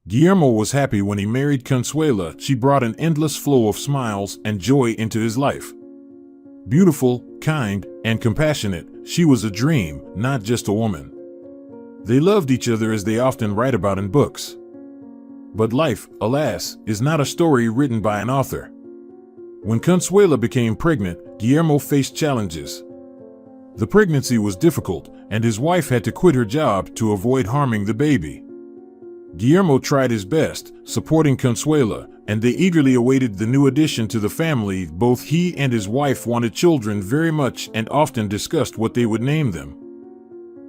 Guillermo was happy when he married Consuela. She brought an endless flow of smiles and joy into his life. Beautiful, kind, and compassionate, she was a dream, not just a woman. They loved each other as they often write about in books. But life, alas, is not a story written by an author. When Consuela became pregnant, Guillermo faced challenges. The pregnancy was difficult, and his wife had to quit her job to avoid harming the baby. Guillermo tried his best, supporting Consuela, and they eagerly awaited the new addition to the family. Both he and his wife wanted children very much and often discussed what they would name them.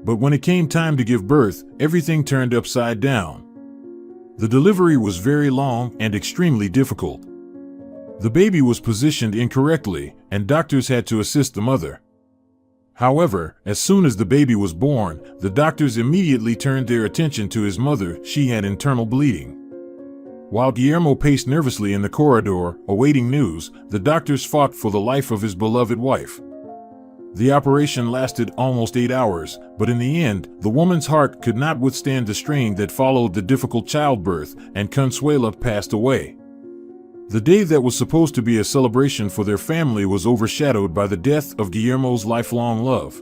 But when it came time to give birth, everything turned upside down. The delivery was very long and extremely difficult. The baby was positioned incorrectly, and doctors had to assist the mother. However, as soon as the baby was born, the doctors immediately turned their attention to his mother. She had internal bleeding. While Guillermo paced nervously in the corridor, awaiting news, the doctors fought for the life of his beloved wife. The operation lasted almost 8 hours, but in the end, the woman's heart could not withstand the strain that followed the difficult childbirth, and Consuela passed away. The day that was supposed to be a celebration for their family was overshadowed by the death of Guillermo's lifelong love.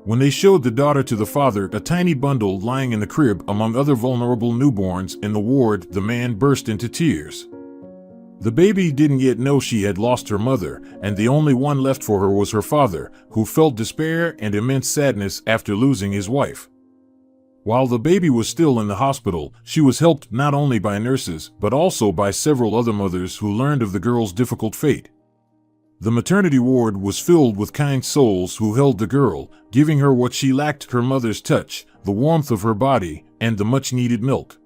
When they showed the daughter to the father, a tiny bundle lying in the crib among other vulnerable newborns in the ward, the man burst into tears. The baby didn't yet know she had lost her mother, and the only one left for her was her father, who felt despair and immense sadness after losing his wife. While the baby was still in the hospital, she was helped not only by nurses, but also by several other mothers who learned of the girl's difficult fate. The maternity ward was filled with kind souls who held the girl, giving her what she lacked: her mother's touch, the warmth of her body, and the much-needed milk.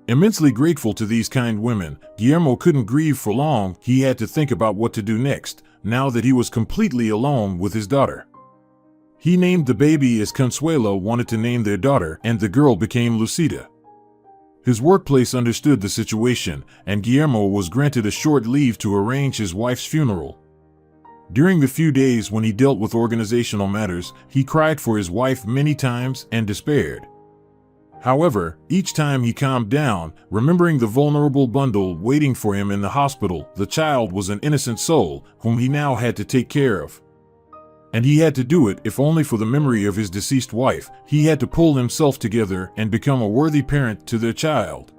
Immensely grateful to these kind women, Guillermo couldn't grieve for long. He had to think about what to do next, now that he was completely alone with his daughter. He named the baby as Consuela wanted to name their daughter, and the girl became Lucida. His workplace understood the situation, and Guillermo was granted a short leave to arrange his wife's funeral. During the few days when he dealt with organizational matters, he cried for his wife many times and despaired. However, each time he calmed down, remembering the vulnerable bundle waiting for him in the hospital. The child was an innocent soul whom he now had to take care of. And he had to do it, if only for the memory of his deceased wife. He had to pull himself together and become a worthy parent to their child.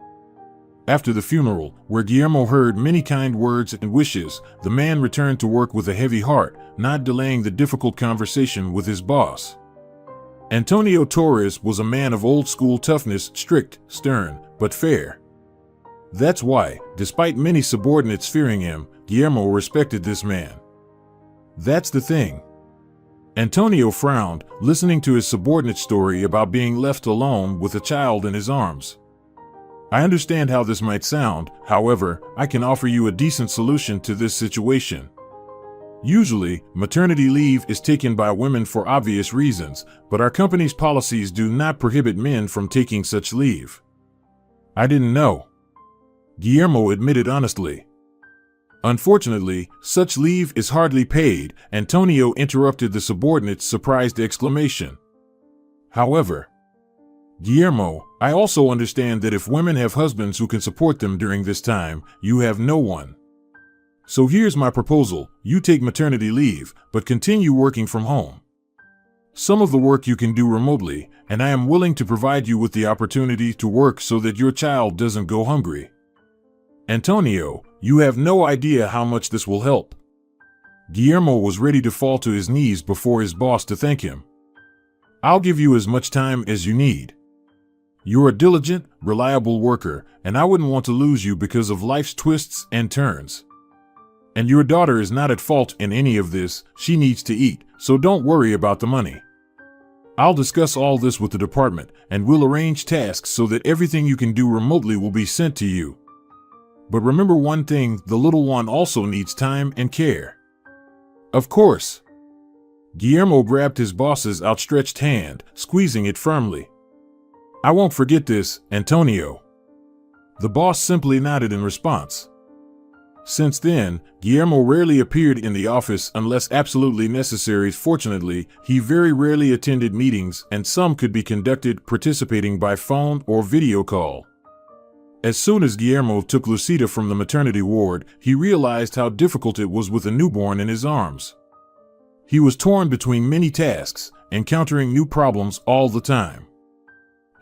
After the funeral, where Guillermo heard many kind words and wishes, the man returned to work with a heavy heart, not delaying the difficult conversation with his boss. Antonio Torres was a man of old-school toughness, strict, stern, but fair. That's why, despite many subordinates fearing him, Guillermo respected this man. That's the thing. Antonio frowned, listening to his subordinate's story about being left alone with a child in his arms. I understand how this might sound. However, I can offer you a decent solution to this situation. Usually, maternity leave is taken by women for obvious reasons, but our company's policies do not prohibit men from taking such leave. I didn't know. Guillermo admitted honestly. Unfortunately, such leave is hardly paid. Antonio interrupted the subordinate's surprised exclamation. However, Guillermo, I also understand that if women have husbands who can support them during this time, you have no one. So here's my proposal: you take maternity leave, but continue working from home. Some of the work you can do remotely, and I am willing to provide you with the opportunity to work so that your child doesn't go hungry. Antonio, you have no idea how much this will help. Guillermo was ready to fall to his knees before his boss to thank him. I'll give you as much time as you need. You're a diligent, reliable worker, and I wouldn't want to lose you because of life's twists and turns. And your daughter is not at fault in any of this. She needs to eat, so don't worry about the money. I'll discuss all this with the department, and we'll arrange tasks so that everything you can do remotely will be sent to you. But remember one thing: the little one also needs time and care. Of course. Guillermo grabbed his boss's outstretched hand, squeezing it firmly. I won't forget this, Antonio. The boss simply nodded in response. Since then, Guillermo rarely appeared in the office unless absolutely necessary. Fortunately, he very rarely attended meetings, and some could be conducted participating by phone or video call. As soon as Guillermo took Lucida from the maternity ward, he realized how difficult it was with a newborn in his arms. He was torn between many tasks, encountering new problems all the time.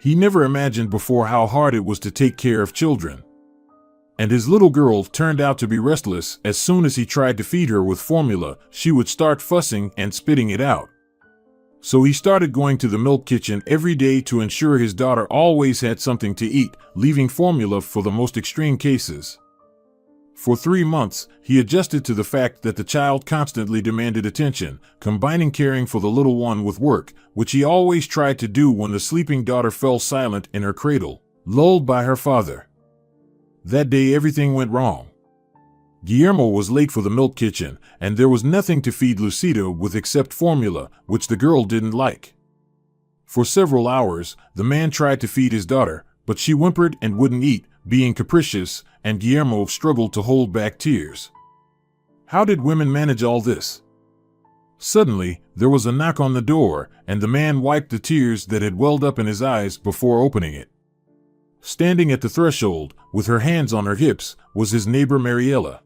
He never imagined before how hard it was to take care of children. And his little girl turned out to be restless. As soon as he tried to feed her with formula, she would start fussing and spitting it out. So he started going to the milk kitchen every day to ensure his daughter always had something to eat, leaving formula for the most extreme cases. For 3 months, he adjusted to the fact that the child constantly demanded attention, combining caring for the little one with work, which he always tried to do when the sleeping daughter fell silent in her cradle, lulled by her father. That day everything went wrong. Guillermo was late for the milk kitchen, and there was nothing to feed Lucida with except formula, which the girl didn't like. For several hours, the man tried to feed his daughter, but she whimpered and wouldn't eat, being capricious, and Guillermo struggled to hold back tears. How did women manage all this? Suddenly, there was a knock on the door, and the man wiped the tears that had welled up in his eyes before opening it. Standing at the threshold, with her hands on her hips, was his neighbor Mariela.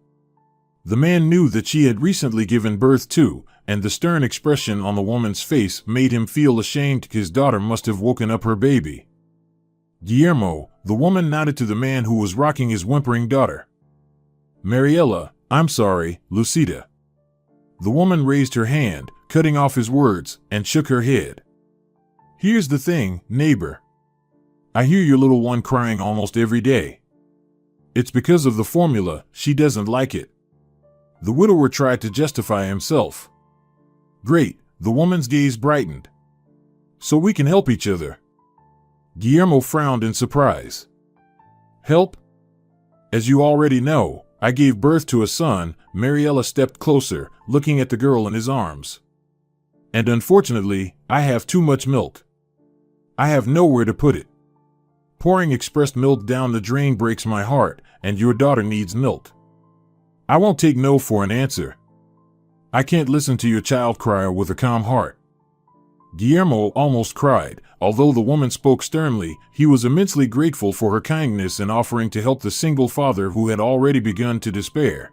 The man knew that she had recently given birth too, and the stern expression on the woman's face made him feel ashamed. His daughter must have woken up her baby. Guillermo, the woman nodded to the man who was rocking his whimpering daughter. Mariela, I'm sorry, Lucida. The woman raised her hand, cutting off his words, and shook her head. Here's the thing, neighbor. I hear your little one crying almost every day. It's because of the formula, she doesn't like it. The widower tried to justify himself. Great, the woman's gaze brightened. So we can help each other. Guillermo frowned in surprise. Help? As you already know, I gave birth to a son. Mariela stepped closer, looking at the girl in his arms. And unfortunately, I have too much milk. I have nowhere to put it. Pouring expressed milk down the drain breaks my heart, and your daughter needs milk. I won't take no for an answer. I can't listen to your child cry with a calm heart. Guillermo almost cried. Although the woman spoke sternly, he was immensely grateful for her kindness in offering to help the single father who had already begun to despair.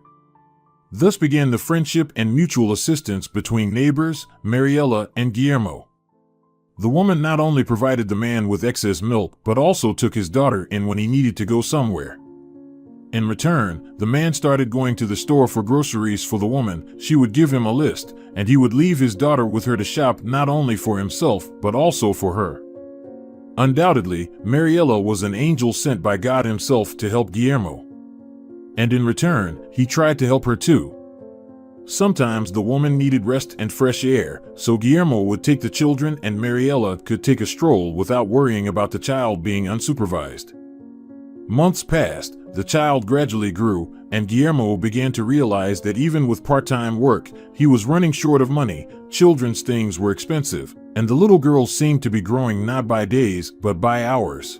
Thus began the friendship and mutual assistance between neighbors, Mariela and Guillermo. The woman not only provided the man with excess milk, but also took his daughter in when he needed to go somewhere. In return, the man started going to the store for groceries for the woman. She would give him a list, and he would leave his daughter with her to shop not only for himself, but also for her. Undoubtedly, Mariela was an angel sent by God himself to help Guillermo. And in return, he tried to help her too. Sometimes the woman needed rest and fresh air, so Guillermo would take the children and Mariela could take a stroll without worrying about the child being unsupervised. Months passed, the child gradually grew, and Guillermo began to realize that even with part-time work, he was running short of money. Children's things were expensive, and the little girl seemed to be growing not by days, but by hours.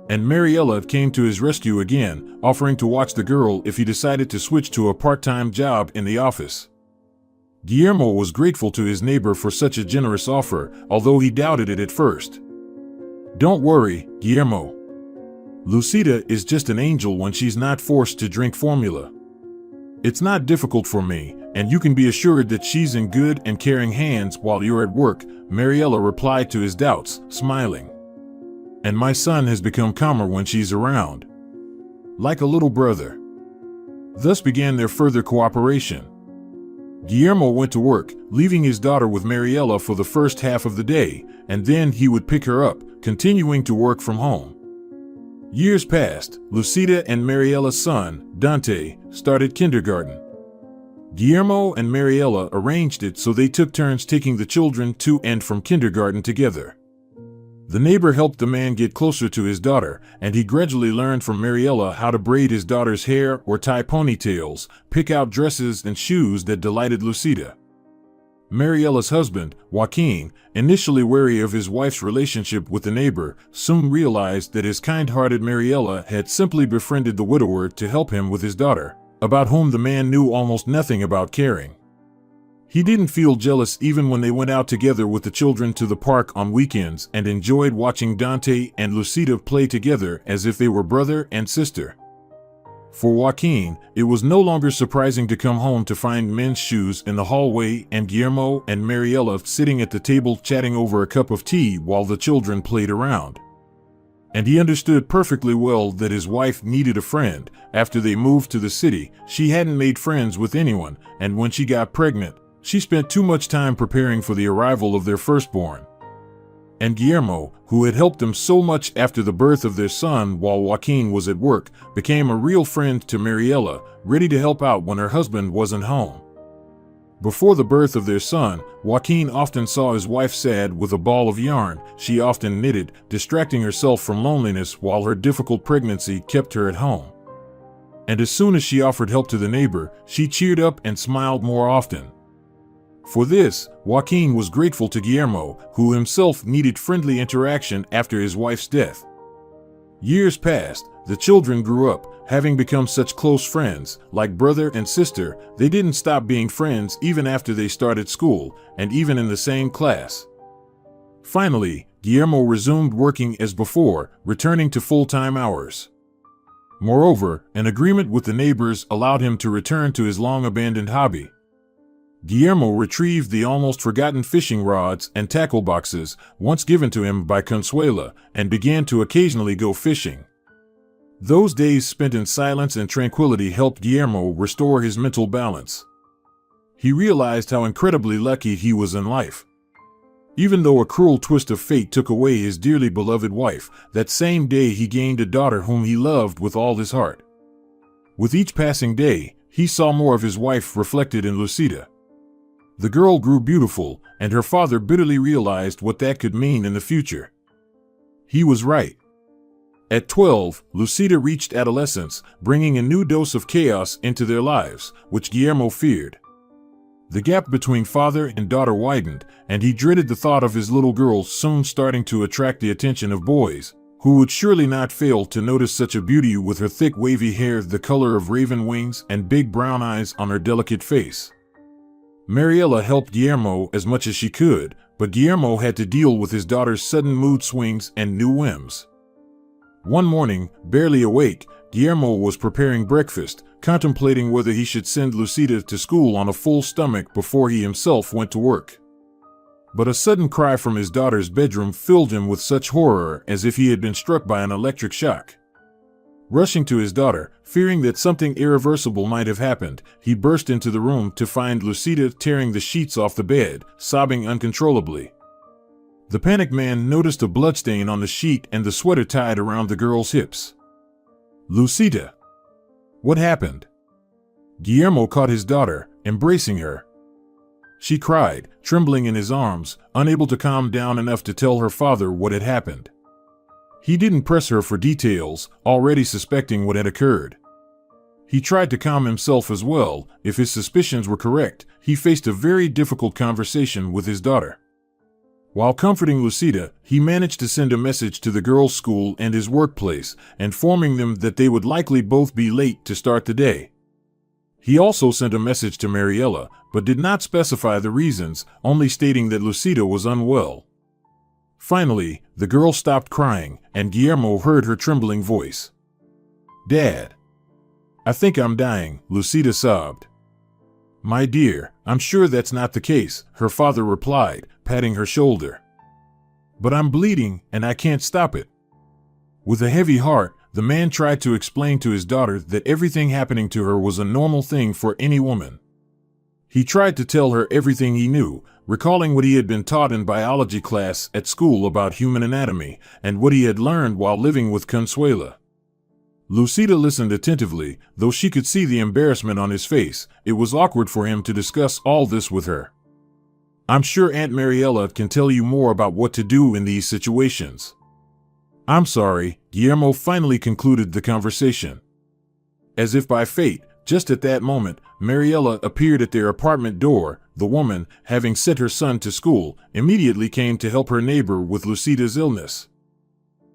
And Mariela came to his rescue again, offering to watch the girl if he decided to switch to a part-time job in the office. Guillermo was grateful to his neighbor for such a generous offer, although he doubted it at first. Don't worry, Guillermo. Lucida is just an angel when she's not forced to drink formula. It's not difficult for me, and you can be assured that she's in good and caring hands while you're at work, Mariela replied to his doubts, smiling. And my son has become calmer when she's around. Like a little brother. Thus began their further cooperation. Guillermo went to work, leaving his daughter with Mariela for the first half of the day, and then he would pick her up, continuing to work from home. Years passed. Lucida and Mariela's son, Dante, started kindergarten. Guillermo and Mariela arranged it so they took turns taking the children to and from kindergarten together. The neighbor helped the man get closer to his daughter, and he gradually learned from Mariela how to braid his daughter's hair or tie ponytails, pick out dresses and shoes that delighted Lucida. Mariela's husband, Joaquin, initially wary of his wife's relationship with the neighbor, soon realized that his kind-hearted Mariela had simply befriended the widower to help him with his daughter, about whom the man knew almost nothing about caring. He didn't feel jealous even when they went out together with the children to the park on weekends and enjoyed watching Dante and Lucida play together as if they were brother and sister. For Joaquin, it was no longer surprising to come home to find men's shoes in the hallway and Guillermo and Mariela sitting at the table chatting over a cup of tea while the children played around. And he understood perfectly well that his wife needed a friend. After they moved to the city, she hadn't made friends with anyone, and when she got pregnant, she spent too much time preparing for the arrival of their firstborn. And Guillermo, who had helped them so much after the birth of their son while Joaquin was at work, became a real friend to Mariela, ready to help out when her husband wasn't home. Before the birth of their son, Joaquin often saw his wife sad with a ball of yarn she often knitted, distracting herself from loneliness while her difficult pregnancy kept her at home. And as soon as she offered help to the neighbor, she cheered up and smiled more often. For this, Joaquin was grateful to Guillermo, who himself needed friendly interaction after his wife's death. Years passed, the children grew up, having become such close friends, like brother and sister. They didn't stop being friends even after they started school, and even in the same class. Finally, Guillermo resumed working as before, returning to full-time hours. Moreover, an agreement with the neighbors allowed him to return to his long-abandoned hobby. Guillermo retrieved the almost forgotten fishing rods and tackle boxes once given to him by Consuela and began to occasionally go fishing. Those days spent in silence and tranquility helped Guillermo restore his mental balance. He realized how incredibly lucky he was in life. Even though a cruel twist of fate took away his dearly beloved wife, that same day he gained a daughter whom he loved with all his heart. With each passing day, he saw more of his wife reflected in Lucida. The girl grew beautiful, and her father bitterly realized what that could mean in the future. He was right. At 12, Lucida reached adolescence, bringing a new dose of chaos into their lives, which Guillermo feared. The gap between father and daughter widened, and he dreaded the thought of his little girl soon starting to attract the attention of boys, who would surely not fail to notice such a beauty with her thick wavy hair the color of raven wings and big brown eyes on her delicate face. Mariela helped Guillermo as much as she could, but Guillermo had to deal with his daughter's sudden mood swings and new whims. One morning, barely awake, Guillermo was preparing breakfast, contemplating whether he should send Lucida to school on a full stomach before he himself went to work. But a sudden cry from his daughter's bedroom filled him with such horror as if he had been struck by an electric shock. Rushing to his daughter, fearing that something irreversible might have happened, he burst into the room to find Lucida tearing the sheets off the bed, sobbing uncontrollably. The panicked man noticed a bloodstain on the sheet and the sweater tied around the girl's hips. "Lucida! What happened?" Guillermo caught his daughter, embracing her. She cried, trembling in his arms, unable to calm down enough to tell her father what had happened. He didn't press her for details, already suspecting what had occurred. He tried to calm himself as well. If his suspicions were correct, he faced a very difficult conversation with his daughter. While comforting Lucida, he managed to send a message to the girls' school and his workplace, informing them that they would likely both be late to start the day. He also sent a message to Mariela, but did not specify the reasons, only stating that Lucida was unwell. Finally, the girl stopped crying, and Guillermo heard her trembling voice. "Dad, I think I'm dying," Lucida sobbed. "My dear, I'm sure that's not the case," her father replied, patting her shoulder. "But I'm bleeding, and I can't stop it." With a heavy heart, the man tried to explain to his daughter that everything happening to her was a normal thing for any woman. He tried to tell her everything he knew, recalling what he had been taught in biology class at school about human anatomy, and what he had learned while living with Consuela. Lucida listened attentively, though she could see the embarrassment on his face. It was awkward for him to discuss all this with her. "I'm sure Aunt Mariela can tell you more about what to do in these situations." "I'm sorry," Guillermo finally concluded the conversation. As if by fate, just at that moment, Mariela appeared at their apartment door. The woman, having sent her son to school, immediately came to help her neighbor with Lucida's illness.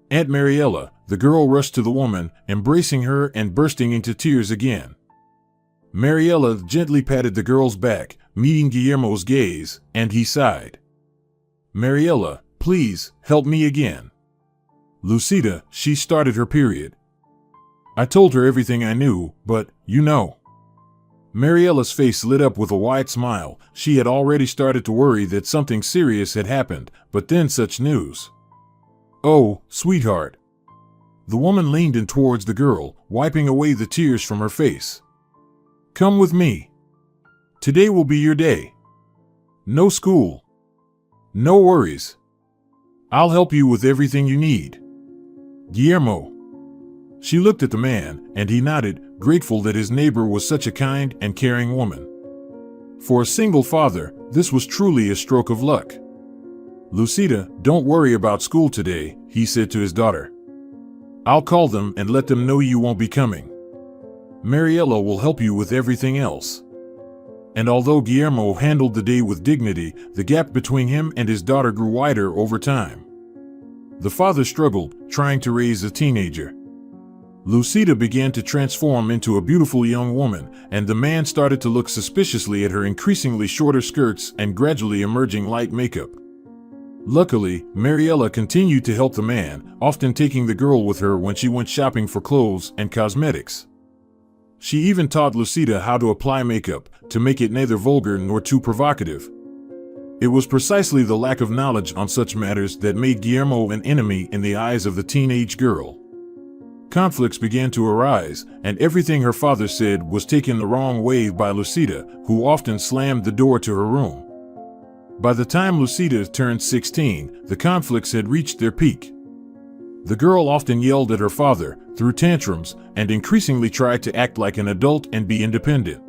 "Aunt Mariela," the girl rushed to the woman, embracing her and bursting into tears again. Mariella gently patted the girl's back, meeting Guillermo's gaze, and he sighed. Mariella, please, help me again. Lucida, she started her period. I told her everything I knew, but, you know. Mariella's face lit up with a wide smile. She had already started to worry that something serious had happened, but then such news. Oh, sweetheart. The woman leaned in towards the girl, wiping away the tears from her face. Come with me. Today will be your day. No school. No worries. I'll help you with everything you need. Guillermo. She looked at the man, and he nodded, grateful that his neighbor was such a kind and caring woman. For a single father, this was truly a stroke of luck. Lucida, don't worry about school today, he said to his daughter. I'll call them and let them know you won't be coming. Mariella will help you with everything else. And although Guillermo handled the day with dignity, the gap between him and his daughter grew wider over time. The father struggled, trying to raise a teenager. Lucida began to transform into a beautiful young woman, and the man started to look suspiciously at her increasingly shorter skirts and gradually emerging light makeup. Luckily, Mariella continued to help the man, often taking the girl with her when she went shopping for clothes and cosmetics. She even taught Lucida how to apply makeup, to make it neither vulgar nor too provocative. It was precisely the lack of knowledge on such matters that made Guillermo an enemy in the eyes of the teenage girl. Conflicts began to arise, and everything her father said was taken the wrong way by Lucida, who often slammed the door to her room. By the time Lucida turned 16, the conflicts had reached their peak. The girl often yelled at her father, threw tantrums, and increasingly tried to act like an adult and be independent.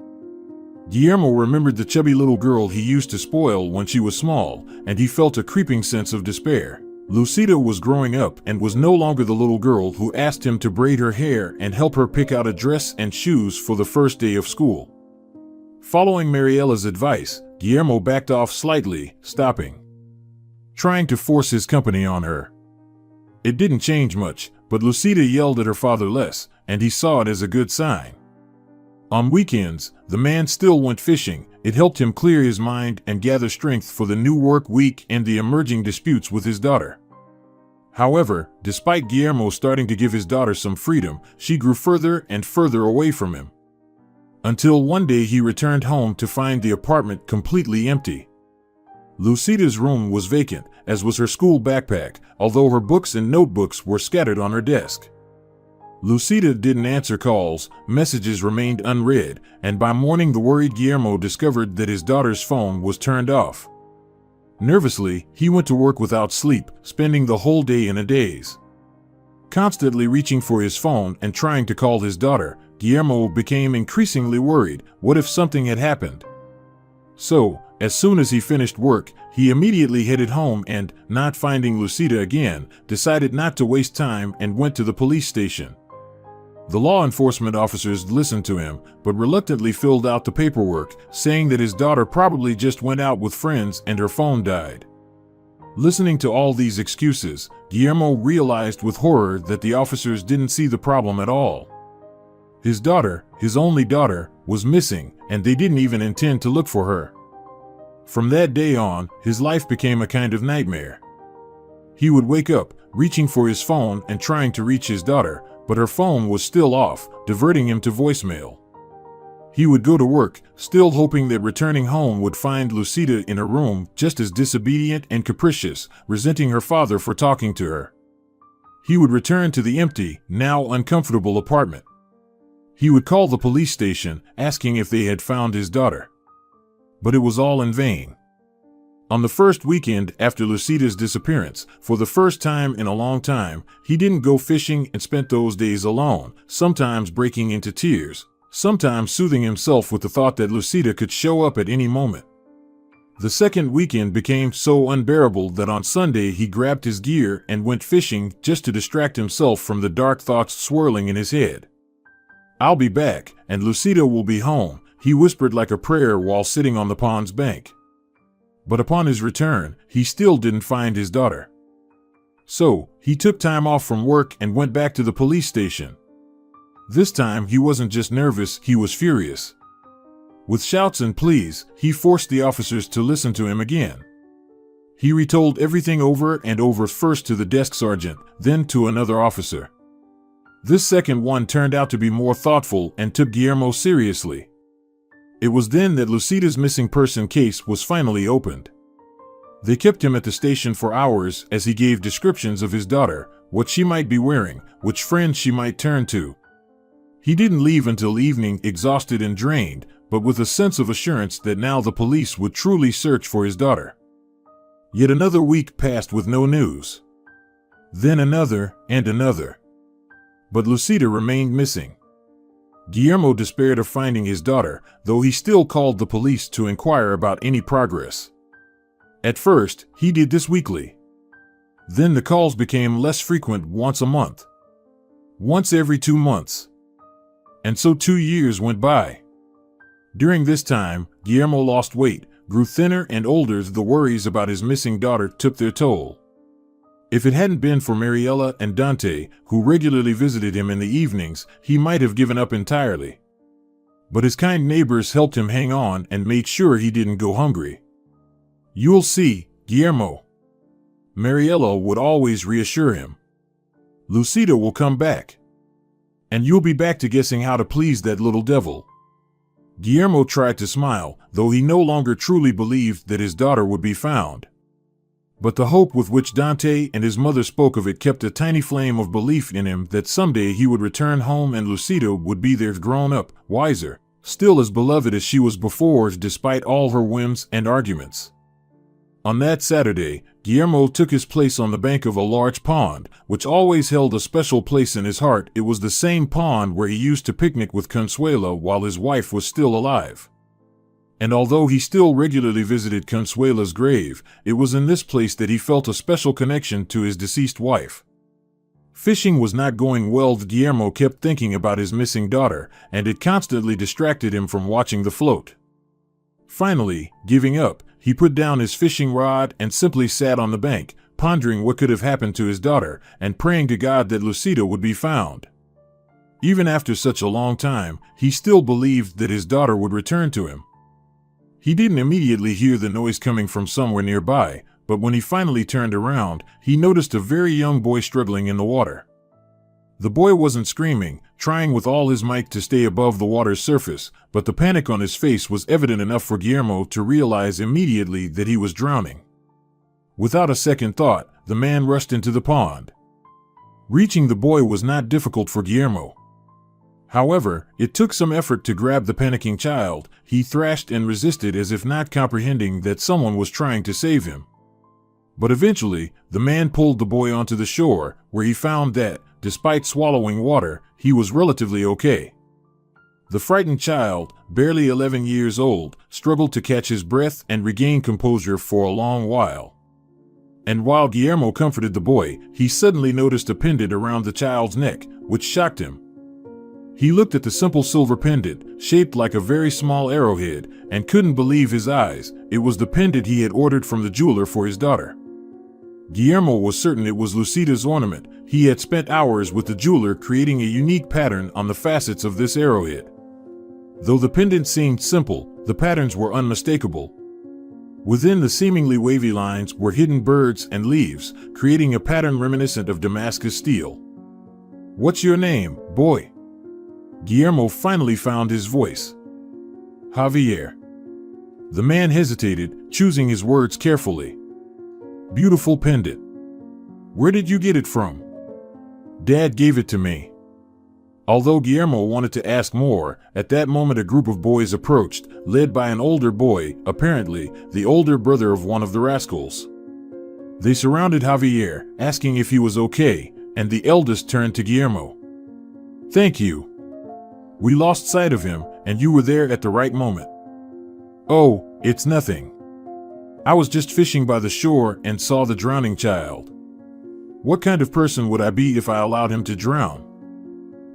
Guillermo remembered the chubby little girl he used to spoil when she was small, and he felt a creeping sense of despair. Lucida was growing up and was no longer the little girl who asked him to braid her hair and help her pick out a dress and shoes for the first day of school. Following Mariella's advice, Guillermo backed off slightly, stopping, trying to force his company on her. It didn't change much, but Lucida yelled at her father less, and he saw it as a good sign. On weekends, the man still went fishing. It helped him clear his mind and gather strength for the new work week and the emerging disputes with his daughter. However, despite Guillermo starting to give his daughter some freedom, she grew further and further away from him. Until one day he returned home to find the apartment completely empty. Lucida's room was vacant, as was her school backpack, although her books and notebooks were scattered on her desk. Lucida didn't answer calls, messages remained unread, and by morning the worried Guillermo discovered that his daughter's phone was turned off. Nervously, he went to work without sleep, spending the whole day in a daze. Constantly reaching for his phone and trying to call his daughter, Guillermo became increasingly worried. What if something had happened? So, as soon as he finished work, he immediately headed home and, not finding Lucida again, decided not to waste time and went to the police station. The law enforcement officers listened to him, but reluctantly filled out the paperwork, saying that his daughter probably just went out with friends and her phone died. Listening to all these excuses, Guillermo realized with horror that the officers didn't see the problem at all. His daughter, his only daughter, was missing, and they didn't even intend to look for her. From that day on, his life became a kind of nightmare. He would wake up, reaching for his phone and trying to reach his daughter, but her phone was still off, diverting him to voicemail. He would go to work, still hoping that returning home would find Lucida in her room just as disobedient and capricious, resenting her father for talking to her. He would return to the empty, now uncomfortable apartment. He would call the police station, asking if they had found his daughter. But it was all in vain. On the first weekend after Lucida's disappearance, for the first time in a long time, he didn't go fishing and spent those days alone, sometimes breaking into tears, sometimes soothing himself with the thought that Lucida could show up at any moment. The second weekend became so unbearable that on Sunday he grabbed his gear and went fishing just to distract himself from the dark thoughts swirling in his head. "I'll be back, and Lucida will be home," he whispered like a prayer while sitting on the pond's bank. But upon his return, he still didn't find his daughter. So, he took time off from work and went back to the police station. This time, he wasn't just nervous, he was furious. With shouts and pleas, he forced the officers to listen to him again. He retold everything over and over, first to the desk sergeant, then to another officer. This second one turned out to be more thoughtful and took Guillermo seriously. It was then that Lucida's missing person case was finally opened. They kept him at the station for hours as he gave descriptions of his daughter, what she might be wearing, which friends she might turn to. He didn't leave until evening, exhausted and drained, but with a sense of assurance that now the police would truly search for his daughter. Yet another week passed with no news. Then another and another. But Lucida remained missing. Guillermo despaired of finding his daughter, though he still called the police to inquire about any progress. At first, he did this weekly. Then the calls became less frequent, once a month. Once every 2 months. And so 2 years went by. During this time, Guillermo lost weight, grew thinner and older as the worries about his missing daughter took their toll. If it hadn't been for Mariella and Dante, who regularly visited him in the evenings, he might have given up entirely. But his kind neighbors helped him hang on and made sure he didn't go hungry. "You'll see, Guillermo," Mariella would always reassure him. "Lucida will come back. And you'll be back to guessing how to please that little devil." Guillermo tried to smile, though he no longer truly believed that his daughter would be found. But the hope with which Dante and his mother spoke of it kept a tiny flame of belief in him that someday he would return home and Lucida would be there, grown up, wiser, still as beloved as she was before, despite all her whims and arguments. On that Saturday, Guillermo took his place on the bank of a large pond, which always held a special place in his heart. It was the same pond where he used to picnic with Consuela while his wife was still alive. And although he still regularly visited Consuela's grave, it was in this place that he felt a special connection to his deceased wife. Fishing was not going well. Guillermo kept thinking about his missing daughter, and it constantly distracted him from watching the float. Finally, giving up, he put down his fishing rod and simply sat on the bank, pondering what could have happened to his daughter and praying to God that Lucida would be found. Even after such a long time, he still believed that his daughter would return to him. He didn't immediately hear the noise coming from somewhere nearby, but when he finally turned around, he noticed a very young boy struggling in the water. The boy wasn't screaming, trying with all his might to stay above the water's surface, but the panic on his face was evident enough for Guillermo to realize immediately that he was drowning. Without a second thought, the man rushed into the pond. Reaching the boy was not difficult for Guillermo. However, it took some effort to grab the panicking child. He thrashed and resisted as if not comprehending that someone was trying to save him. But eventually, the man pulled the boy onto the shore, where he found that, despite swallowing water, he was relatively okay. The frightened child, barely 11 years old, struggled to catch his breath and regain composure for a long while. And while Guillermo comforted the boy, he suddenly noticed a pendant around the child's neck, which shocked him. He looked at the simple silver pendant, shaped like a very small arrowhead, and couldn't believe his eyes. It was the pendant he had ordered from the jeweler for his daughter. Guillermo was certain it was Lucida's ornament. He had spent hours with the jeweler creating a unique pattern on the facets of this arrowhead. Though the pendant seemed simple, the patterns were unmistakable. Within the seemingly wavy lines were hidden birds and leaves, creating a pattern reminiscent of Damascus steel. "What's your name, boy?" Guillermo finally found his voice. "Javier." The man hesitated, choosing his words carefully. "Beautiful pendant. Where did you get it from?" "Dad gave it to me." Although Guillermo wanted to ask more, at that moment a group of boys approached, led by an older boy, apparently the older brother of one of the rascals. They surrounded Javier, asking if he was okay, and the eldest turned to Guillermo. "Thank you. We lost sight of him, and you were there at the right moment." "Oh, it's nothing. I was just fishing by the shore and saw the drowning child. What kind of person would I be if I allowed him to drown?"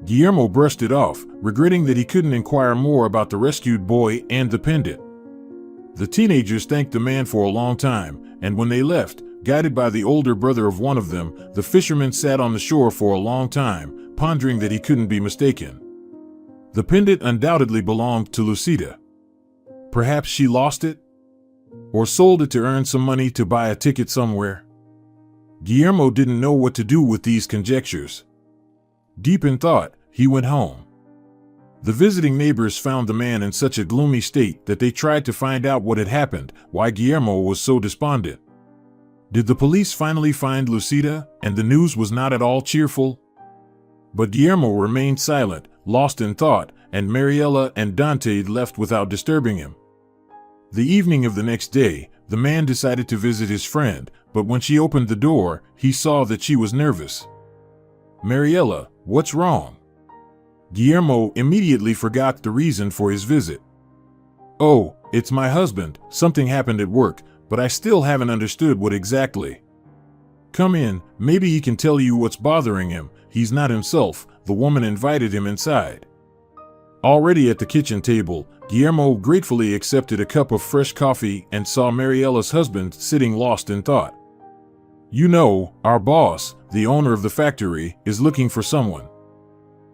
Guillermo brushed it off, regretting that he couldn't inquire more about the rescued boy and the pendant. The teenagers thanked the man for a long time, and when they left, guided by the older brother of one of them, the fisherman sat on the shore for a long time, pondering that he couldn't be mistaken. The pendant undoubtedly belonged to Lucida. Perhaps she lost it? Or sold it to earn some money to buy a ticket somewhere? Guillermo didn't know what to do with these conjectures. Deep in thought, he went home. The visiting neighbors found the man in such a gloomy state that they tried to find out what had happened, why Guillermo was so despondent. Did the police finally find Lucida, and the news was not at all cheerful? But Guillermo remained silent, lost in thought, and Mariela and Dante left without disturbing him. The evening of the next day, the man decided to visit his friend, but when she opened the door, he saw that she was nervous. "Mariela, what's wrong?" Guillermo immediately forgot the reason for his visit. "Oh, it's my husband. Something happened at work, but I still haven't understood what exactly." "Come in, maybe he can tell you what's bothering him. He's not himself." The woman invited him inside. Already at the kitchen table, Guillermo gratefully accepted a cup of fresh coffee and saw Mariela's husband sitting lost in thought. "You know, our boss, the owner of the factory, is looking for someone."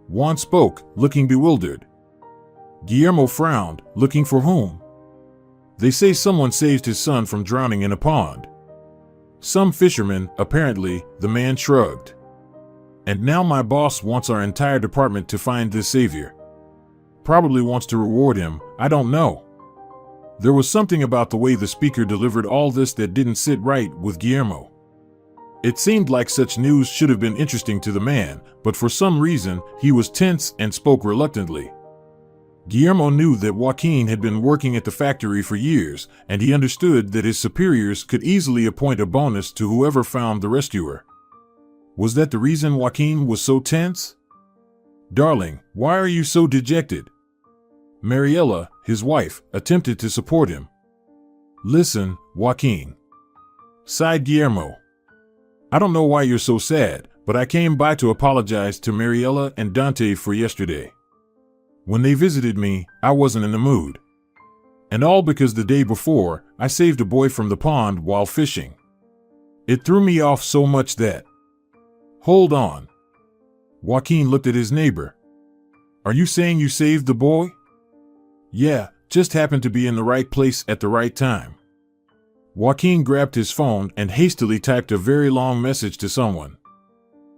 Juan spoke, looking bewildered. Guillermo frowned, looking for whom? "They say someone saved his son from drowning in a pond." "Some fisherman, apparently," the man shrugged. "And now my boss wants our entire department to find this savior. Probably wants to reward him, I don't know." There was something about the way the speaker delivered all this that didn't sit right with Guillermo. It seemed like such news should have been interesting to the man, but for some reason, he was tense and spoke reluctantly. Guillermo knew that Joaquin had been working at the factory for years, and he understood that his superiors could easily appoint a bonus to whoever found the rescuer. Was that the reason Joaquin was so tense? "Darling, why are you so dejected?" Mariela, his wife, attempted to support him. "Listen, Joaquin," sighed Guillermo. "I don't know why you're so sad, but I came by to apologize to Mariela and Dante for yesterday. When they visited me, I wasn't in the mood. And all because the day before, I saved a boy from the pond while fishing. It threw me off so much that—" "Hold on." Joaquin looked at his neighbor. "Are you saying you saved the boy?" "Yeah, just happened to be in the right place at the right time." Joaquin grabbed his phone and hastily typed a very long message to someone.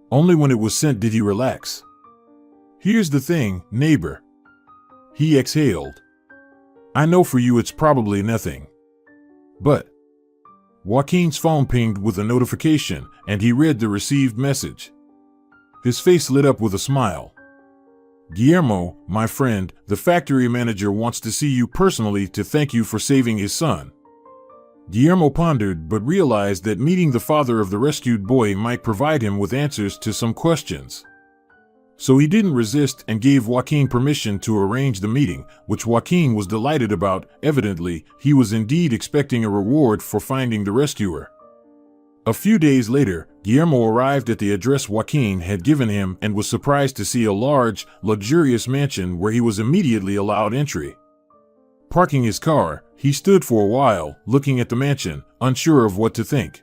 Only when it was sent did he relax. "Here's the thing, neighbor." He exhaled. "I know for you it's probably nothing. But—" Joaquin's phone pinged with a notification, and he read the received message. His face lit up with a smile. "Guillermo, my friend, the factory manager wants to see you personally to thank you for saving his son." Guillermo pondered but realized that meeting the father of the rescued boy might provide him with answers to some questions. So he didn't resist and gave Joaquin permission to arrange the meeting, which Joaquin was delighted about. Evidently, he was indeed expecting a reward for finding the rescuer. A few days later, Guillermo arrived at the address Joaquin had given him and was surprised to see a large, luxurious mansion where he was immediately allowed entry. Parking his car, he stood for a while, looking at the mansion, unsure of what to think.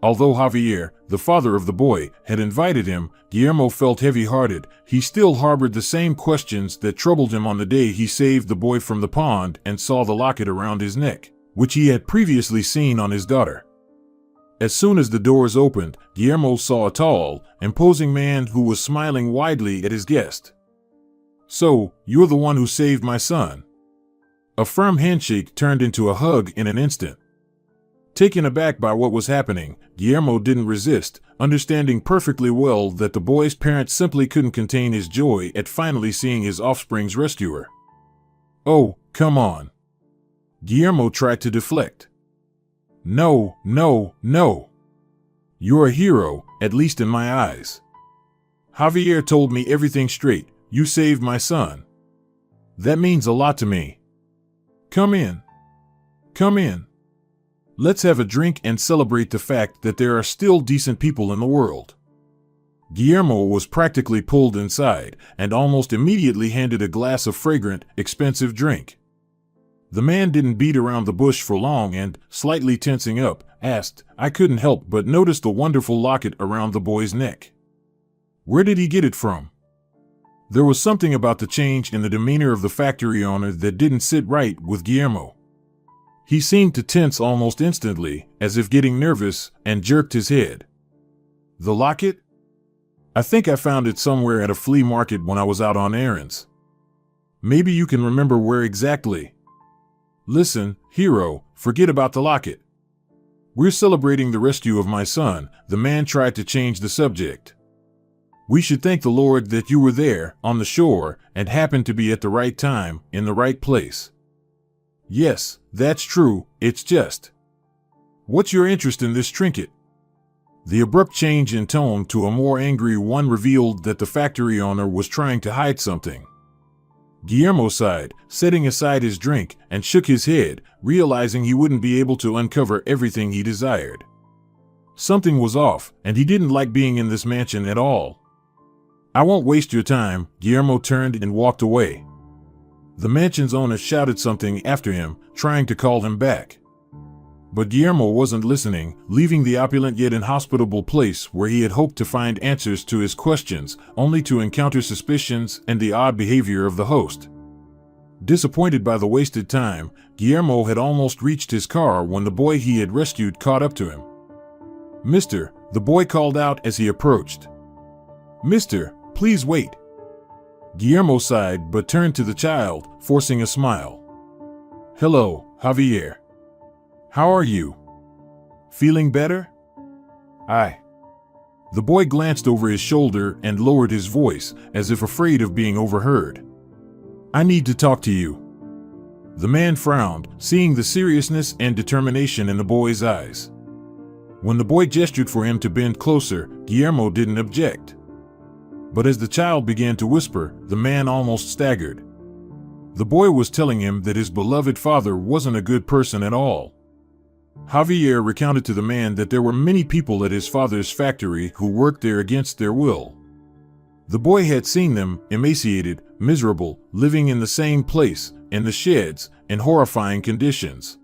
Although Javier, the father of the boy, had invited him, Guillermo felt heavy-hearted. He still harbored the same questions that troubled him on the day he saved the boy from the pond and saw the locket around his neck, which he had previously seen on his daughter. As soon as the doors opened, Guillermo saw a tall, imposing man who was smiling widely at his guest. "So, you're the one who saved my son." A firm handshake turned into a hug in an instant. Taken aback by what was happening, Guillermo didn't resist, understanding perfectly well that the boy's parents simply couldn't contain his joy at finally seeing his offspring's rescuer. "Oh, come on." Guillermo tried to deflect. No. You're a hero, at least in my eyes. Javier told me everything straight. You saved my son. That means a lot to me. Come in. Come in. Let's have a drink and celebrate the fact that there are still decent people in the world." Guillermo was practically pulled inside and almost immediately handed a glass of fragrant, expensive drink. The man didn't beat around the bush for long and, slightly tensing up, asked, "I couldn't help but notice the wonderful locket around the boy's neck. Where did he get it from?" There was something about the change in the demeanor of the factory owner that didn't sit right with Guillermo. He seemed to tense almost instantly, as if getting nervous, and jerked his head. The locket? I think I found it somewhere at a flea market when I was out on errands. Maybe you can remember where exactly. Listen, hero, forget about the locket. We're celebrating the rescue of my son. The man tried to change the subject. We should thank the Lord that you were there, on the shore, and happened to be at the right time, in the right place. Yes, that's true, it's just. What's your interest in this trinket? The abrupt change in tone to a more angry one revealed that the factory owner was trying to hide something. Guillermo sighed, setting aside his drink, and shook his head, realizing he wouldn't be able to uncover everything he desired. Something was off, and he didn't like being in this mansion at all. I won't waste your time. Guillermo turned and walked away. The mansion's owner shouted something after him, trying to call him back. But Guillermo wasn't listening, leaving the opulent yet inhospitable place where he had hoped to find answers to his questions, only to encounter suspicions and the odd behavior of the host. Disappointed by the wasted time, Guillermo had almost reached his car when the boy he had rescued caught up to him. "Mister," the boy called out as he approached. "Mister, please wait." Guillermo sighed but turned to the child, forcing a smile. "Hello, Javier. How are you? Feeling better?" "Aye." The boy glanced over his shoulder and lowered his voice, as if afraid of being overheard. "I need to talk to you." The man frowned, seeing the seriousness and determination in the boy's eyes. When the boy gestured for him to bend closer, Guillermo didn't object. But as the child began to whisper, the man almost staggered. The boy was telling him that his beloved father wasn't a good person at all. Javier recounted to the man that there were many people at his father's factory who worked there against their will. The boy had seen them, emaciated, miserable, living in the same place, in the sheds, in horrifying conditions.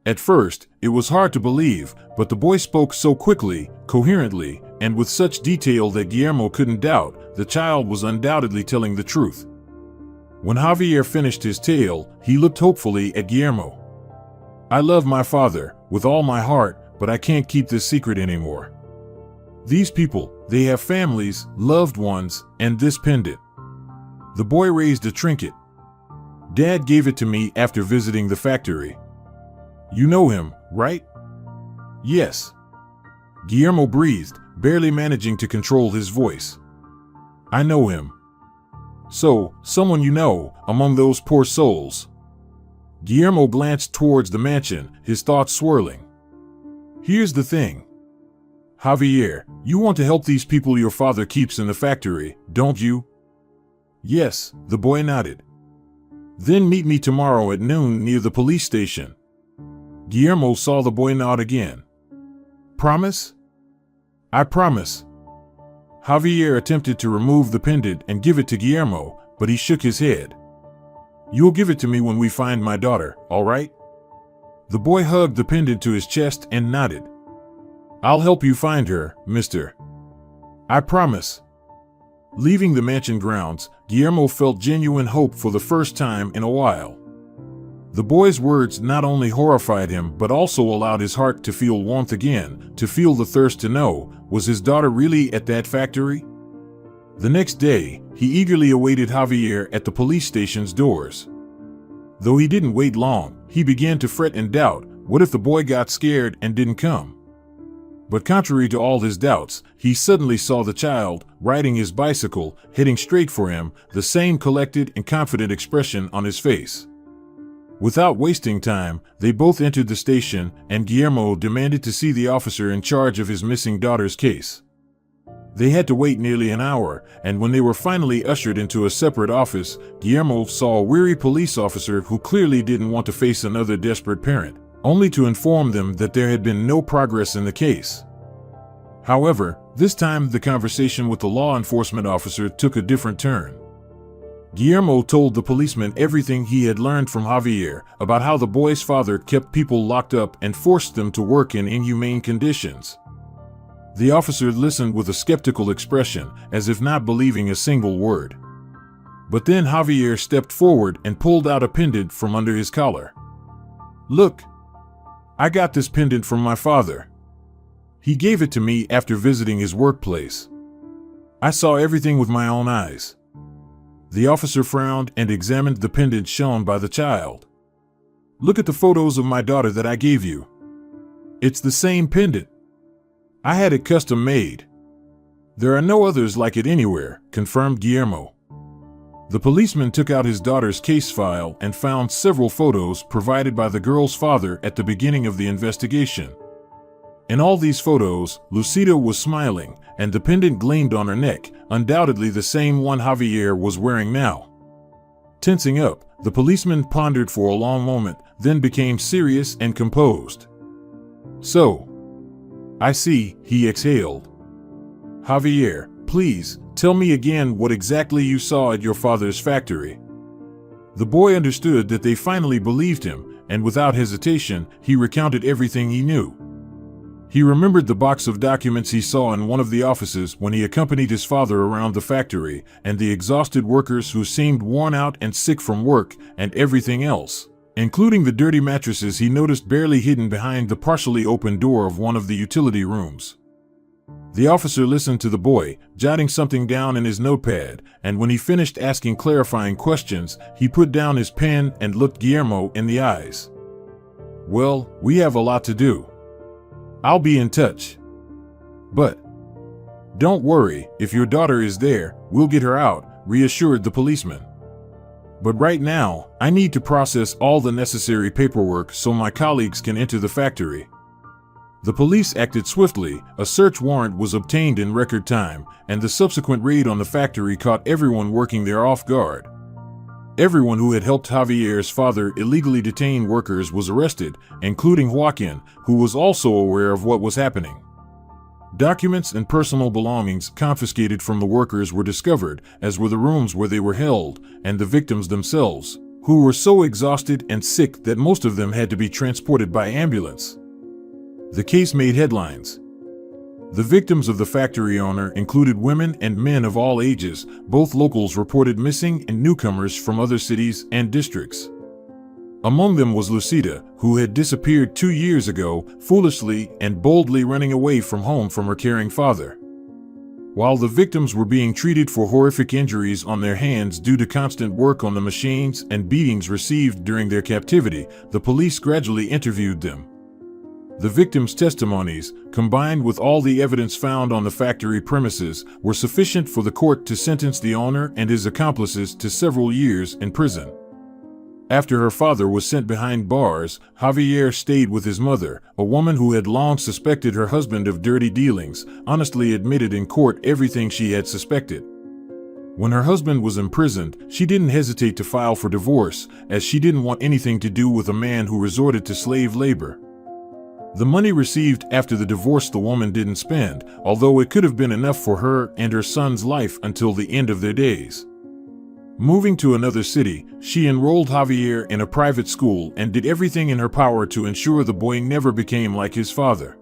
At first, it was hard to believe, but the boy spoke so quickly, coherently, and with such detail that Guillermo couldn't doubt the child was undoubtedly telling the truth. When Javier finished his tale, he looked hopefully at Guillermo. "I love my father, with all my heart, but I can't keep this secret anymore. These people, they have families, loved ones, and this pendant." The boy raised a trinket. "Dad gave it to me after visiting the factory. You know him, right?" "Yes." Guillermo breathed, barely managing to control his voice. "I know him." "So, someone you know, among those poor souls." Guillermo glanced towards the mansion, his thoughts swirling. "Here's the thing. Javier, you want to help these people your father keeps in the factory, don't you?" "Yes," the boy nodded. "Then meet me tomorrow at noon near the police station." Guillermo saw the boy nod again. "Promise?" "I promise." Javier attempted to remove the pendant and give it to Guillermo, but he shook his head. "You'll give it to me when we find my daughter, all right?" The boy hugged the pendant to his chest and nodded. "I'll help you find her, mister." "I promise." Leaving the mansion grounds, Guillermo felt genuine hope for the first time in a while. The boy's words not only horrified him but also allowed his heart to feel warmth again, to feel the thirst to know, was his daughter really at that factory? The next day, he eagerly awaited Javier at the police station's doors. Though he didn't wait long, he began to fret and doubt, what if the boy got scared and didn't come? But contrary to all his doubts, he suddenly saw the child, riding his bicycle, heading straight for him, the same collected and confident expression on his face. Without wasting time, they both entered the station, and Guillermo demanded to see the officer in charge of his missing daughter's case. They had to wait nearly an hour, and when they were finally ushered into a separate office, Guillermo saw a weary police officer who clearly didn't want to face another desperate parent, only to inform them that there had been no progress in the case. However, this time the conversation with the law enforcement officer took a different turn. Guillermo told the policeman everything he had learned from Javier about how the boy's father kept people locked up and forced them to work in inhumane conditions. The officer listened with a skeptical expression, as if not believing a single word. But then Javier stepped forward and pulled out a pendant from under his collar. "Look, I got this pendant from my father. He gave it to me after visiting his workplace. I saw everything with my own eyes." The officer frowned and examined the pendant shown by the child. "Look at the photos of my daughter that I gave you. It's the same pendant. I had it custom made. There are no others like it anywhere," confirmed Guillermo. The policeman took out his daughter's case file and found several photos provided by the girl's father at the beginning of the investigation. In all these photos, Lucida was smiling, and the pendant gleamed on her neck, undoubtedly the same one Javier was wearing now. Tensing up, the policeman pondered for a long moment, then became serious and composed. "So, I see," he exhaled. "Javier, please, tell me again what exactly you saw at your father's factory." The boy understood that they finally believed him, and without hesitation, he recounted everything he knew. He remembered the box of documents he saw in one of the offices when he accompanied his father around the factory, and the exhausted workers who seemed worn out and sick from work, and everything else, including the dirty mattresses he noticed barely hidden behind the partially open door of one of the utility rooms. The officer listened to the boy, jotting something down in his notepad, and when he finished asking clarifying questions, he put down his pen and looked Guillermo in the eyes. "Well, we have a lot to do. I'll be in touch. But don't worry, if your daughter is there, we'll get her out," reassured the policeman. "But right now, I need to process all the necessary paperwork so my colleagues can enter the factory." The police acted swiftly, a search warrant was obtained in record time, and the subsequent raid on the factory caught everyone working there off guard. Everyone who had helped Javier's father illegally detain workers was arrested, including Joaquin, who was also aware of what was happening. Documents and personal belongings confiscated from the workers were discovered, as were the rooms where they were held, and the victims themselves, who were so exhausted and sick that most of them had to be transported by ambulance. The case made headlines. The victims of the factory owner included women and men of all ages. Both locals reported missing and newcomers from other cities and districts. Among them was Lucida, who had disappeared 2 years ago, foolishly and boldly running away from home from her caring father. While the victims were being treated for horrific injuries on their hands due to constant work on the machines and beatings received during their captivity, the police gradually interviewed them. The victims' testimonies, combined with all the evidence found on the factory premises, were sufficient for the court to sentence the owner and his accomplices to several years in prison. After her father was sent behind bars, Javier stayed with his mother, a woman who had long suspected her husband of dirty dealings, honestly admitted in court everything she had suspected. When her husband was imprisoned, she didn't hesitate to file for divorce, as she didn't want anything to do with a man who resorted to slave labor. The money received after the divorce the woman didn't spend, although it could have been enough for her and her son's life until the end of their days. Moving to another city, she enrolled Javier in a private school and did everything in her power to ensure the boy never became like his father.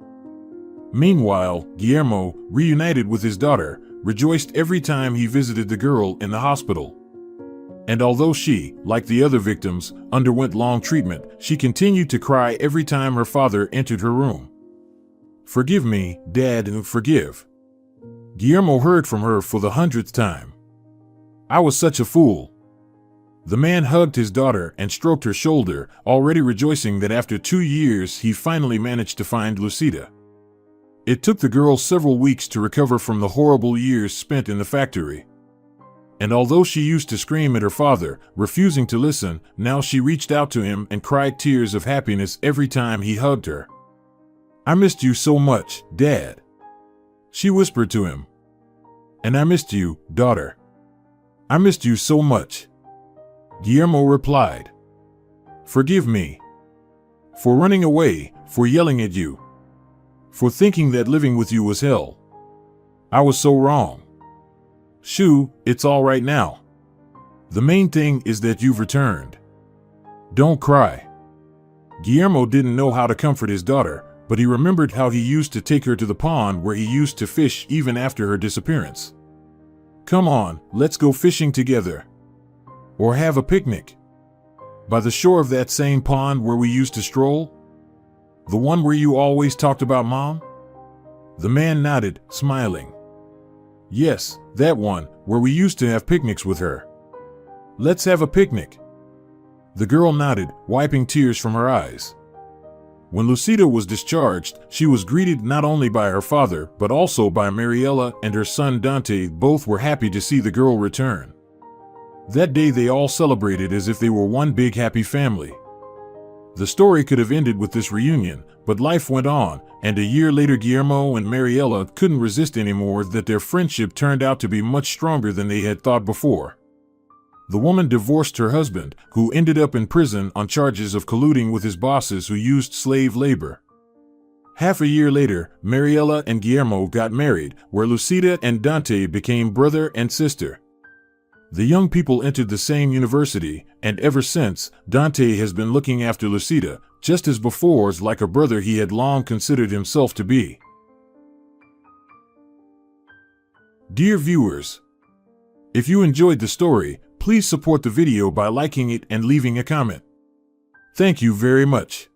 Meanwhile, Guillermo, reunited with his daughter, rejoiced every time he visited the girl in the hospital. And although she, like the other victims, underwent long treatment, she continued to cry every time her father entered her room. "Forgive me, Dad, and forgive." Guillermo heard from her for the 100th time. "I was such a fool." The man hugged his daughter and stroked her shoulder, already rejoicing that after 2 years he finally managed to find Lucida. It took the girl several weeks to recover from the horrible years spent in the factory. And although she used to scream at her father, refusing to listen, now she reached out to him and cried tears of happiness every time he hugged her. "I missed you so much, Dad," she whispered to him. "And I missed you, daughter. I missed you so much," Guillermo replied. "Forgive me. For running away, for yelling at you. For thinking that living with you was hell. I was so wrong. Shoo, it's all right now. The main thing is that you've returned. Don't cry." Guillermo didn't know how to comfort his daughter, but he remembered how he used to take her to the pond where he used to fish even after her disappearance. "Come on, let's go fishing together. Or have a picnic? By the shore of that same pond where we used to stroll? The one where you always talked about Mom? The man nodded, smiling. Yes, that one, where we used to have picnics with her. Let's have a picnic. The girl nodded, wiping tears from her eyes. When Lucida was discharged, she was greeted not only by her father, but also by Mariella and her son Dante. Both were happy to see the girl return. That day they all celebrated as if they were one big happy family. The story could have ended with this reunion, but life went on, and a year later Guillermo and Mariella couldn't resist anymore that their friendship turned out to be much stronger than they had thought before. The woman divorced her husband, who ended up in prison on charges of colluding with his bosses who used slave labor. Half a year later, Mariella and Guillermo got married, where Lucida and Dante became brother and sister. The young people entered the same university, and ever since, Dante has been looking after Lucida, just as before, like a brother he had long considered himself to be. Dear viewers, if you enjoyed the story, please support the video by liking it and leaving a comment. Thank you very much.